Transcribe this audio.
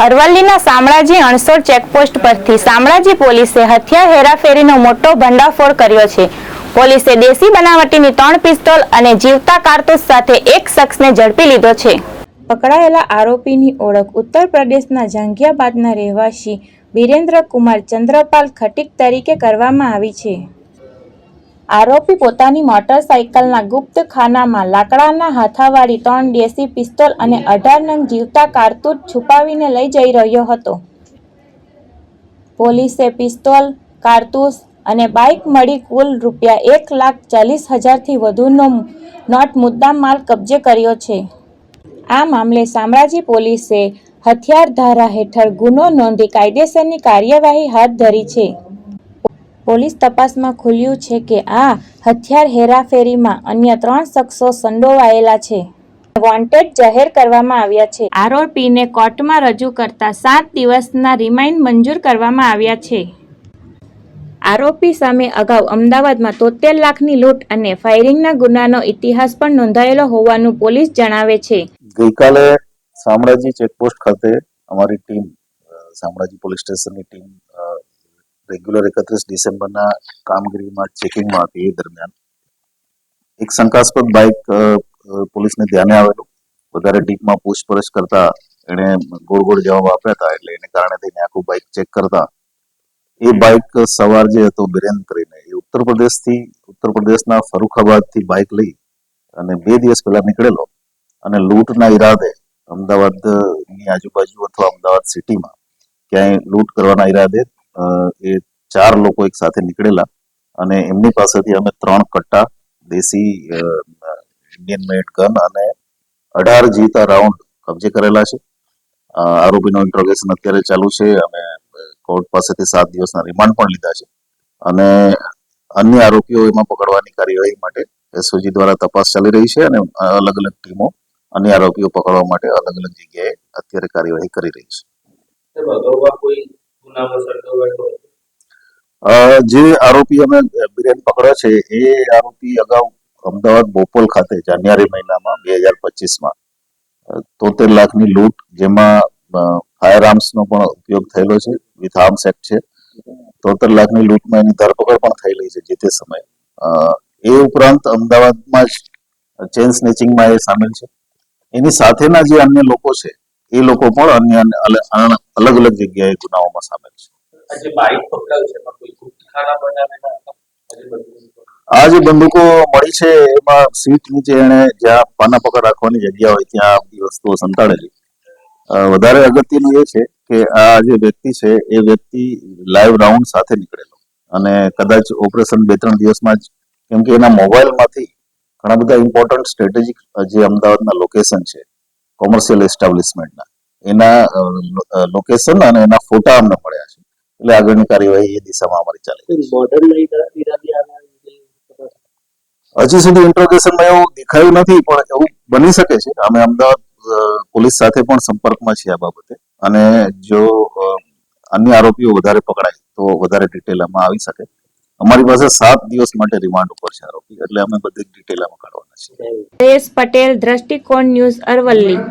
અરવલ્લીના શામળાજી અણસોડ ચેકપોસ્ટ પરથી શામળાજી પોલીસે હથિયાર હેરાફેરીનો મોટો ભંડાફોડ કર્યો છે। પોલીસે દેશી બનાવટીની 3 પિસ્તોલ અને જીવતા કારતૂસ સાથે એક શખ્સને ઝડપી લીધો છે। પકડાયેલા આરોપીની ઓળખ ઉત્તર પ્રદેશના જહાંગીરબાદના રહેવાસી બિરેન્દ્ર કુમાર ચંદ્રપાલ ખટીક તરીકે કરવામાં આવી છે। આરોપી પોતાની મોટરસાઇકલના ગુપ્ત ખાનામાં લાકડાના હાથાવાળી 3 દેશી પિસ્તોલ અને 18 નંગ જીવતા કારતૂસ છુપાવીને લઈ જઈ રહ્યો હતો। પોલીસે પિસ્તોલ, કારતૂસ અને બાઇક મળી કુલ ₹1,40,000થી વધુનો નોટ મુદ્દામ માલ કબજે કર્યો છે। આ મામલે શામળાજી પોલીસે હથિયાર ધારા હેઠળ ગુનો નોંધી કાયદેસરની કાર્યવાહી હાથ ધરી છે। પોલીસ તપાસમાં ખુલ્યું છે કે આ હથિયાર હેરાફેરીમાં અન્ય 3 શખ્સો સંડોવાયેલા છે। વોન્ટેડ જાહેર કરવામાં આવ્યા છે। આરોપીને કોર્ટમાં રજૂ કરતા 7 દિવસના રિમાન્ડ મંજૂર કરવામાં આવ્યા છે। આરોપી સામે અગાઉ અમદાવાદમાં 73 લાખની લૂંટ અને ફાયરિંગના ગુનાનો ઇતિહાસ પણ નોંધાયેલો હોવાનું પોલીસ જણાવે છે। ગઈકાલે શામળાજી ચેકપોસ્ટ ખાતે અમારી ટીમ શામળાજી પોલીસ સ્ટેશનની ટીમ રેગ્યુલર 31 ડિસેમ્બરના કામગીરીમાં ચેકિંગમાં હતી। એ દરમિયાન એક શંકાસ્પદ બાઇક પોલીસને ધ્યાને આવેલું। વધારે ડીપમાં પૂછપરછ કરતા એણે ગોળ ગોળ જવાબ આપ્યા હતા, એટલે એને કારણે થઈને આખું બાઇક ચેક કરતા એ બાઇક સવાર જે હતો બિરેન્દ્ર કરીને એ ઉત્તર પ્રદેશના ફરુખાબાદથી બાઇક લઈ અને 2 દિવસ પહેલા નીકળેલો અને લૂંટના ઈરાદે અમદાવાદની આજુબાજુ અથવા અમદાવાદ સિટીમાં ક્યાંય લૂંટ કરવાના ઈરાદે એ 4 લોકો એક સાથે નીકળેલા અને એમની પાસેથી અમે 3 કટ્ટા દેશી ઇન્ડિયન મેડ ગન અને 18 જીવતા રાઉન્ડ કબજે કરેલા છે। આરોપીનો ઇન્ટ્રોગેશન અત્યારે ચાલુ છે। અમે કોર્ટ પાસેથી 7 દિવસના રિમાન્ડ પણ લીધા છે અને અન્ય આરોપીઓ એમાં પકડવાની કાર્યવાહી માટે એસઓજી દ્વારા તપાસ ચાલી રહી છે અને અલગ અલગ ટીમો અન્ય આરોપીઓ પકડવા માટે અલગ અલગ જગ્યાએ અત્યારે કાર્યવાહી કરી રહી છે। જે આરોપી અમે બિરેન પકડ્યો છે એ આરોપી અગાઉ અમદાવાદ બોપલ ખાતે જાન્યુઆરી મહિનામાં 2025માં 73 લાખની લૂંટ, જેમાં ફાયર આર્મ્સનો પણ ઉપયોગ થયેલો છે, વિથ આર્મ્સ એક્ટ છે। 73 લાખની લૂંટમાં એની ધરપકડ પણ થયેલી છે જે તે સમયે। એ ઉપરાંત અમદાવાદમાં જ ચેઇન સ્નેચિંગમાં એ સામેલ છે। એની સાથેના જે અન્ય લોકો છે એ લોકો પણ અન્ય અલગ અલગ જગ્યાએ ગુનાઓમાં સામેલ છે। આ જે બંદૂકો મળી છે એમાં સીટ નીચે એને જ્યાં પાના પકડ રાખવાની જગ્યા હોય ત્યાં આ બધી વસ્તુઓ સંતાડેલી। વધારે અગત્યનું એ છે કે આ જે વ્યક્તિ છે એ વ્યક્તિ લાઈવ રાઉન્ડ સાથે નીકળેલો અને કદાચ ઓપરેશન 2-3 દિવસમાં જ, કેમ કે એના મોબાઈલમાંથી ઘણા બધા ઇમ્પોર્ટન્ટ સ્ટ્રેટેજિક જે અમદાવાદના લોકેશન છે કોમર્શિયલ એસ્ટાબ્લિશમેન્ટના, એના લોકેશન અને એના ફોટા અમને મળ્યા છે, એટલે આગળની કાર્યવાહી એ દિશામાં અમારી ચાલે છે। હજી સુધી ઇન્ટ્રોગેશનમાં એવું દેખાયું નથી, પણ એવું બની શકે છે। અમે અમદાવાદ પોલીસ સાથે પણ સંપર્કમાં છીએ આ બાબતે અને જો અન્ય આરોપીઓ વધારે પકડાય તો વધારે ડિટેલ આમાં આવી શકે। અમારી પાસે 7 દિવસ માટે રિમાન્ડ ઉપર છે આરોપી, એટલે અમે બધી ડિટેલ આમાં કાઢવાના છીએ। જયેશ પટેલ, દ્રષ્ટિકોણ ન્યૂઝ, અરવલ્લી।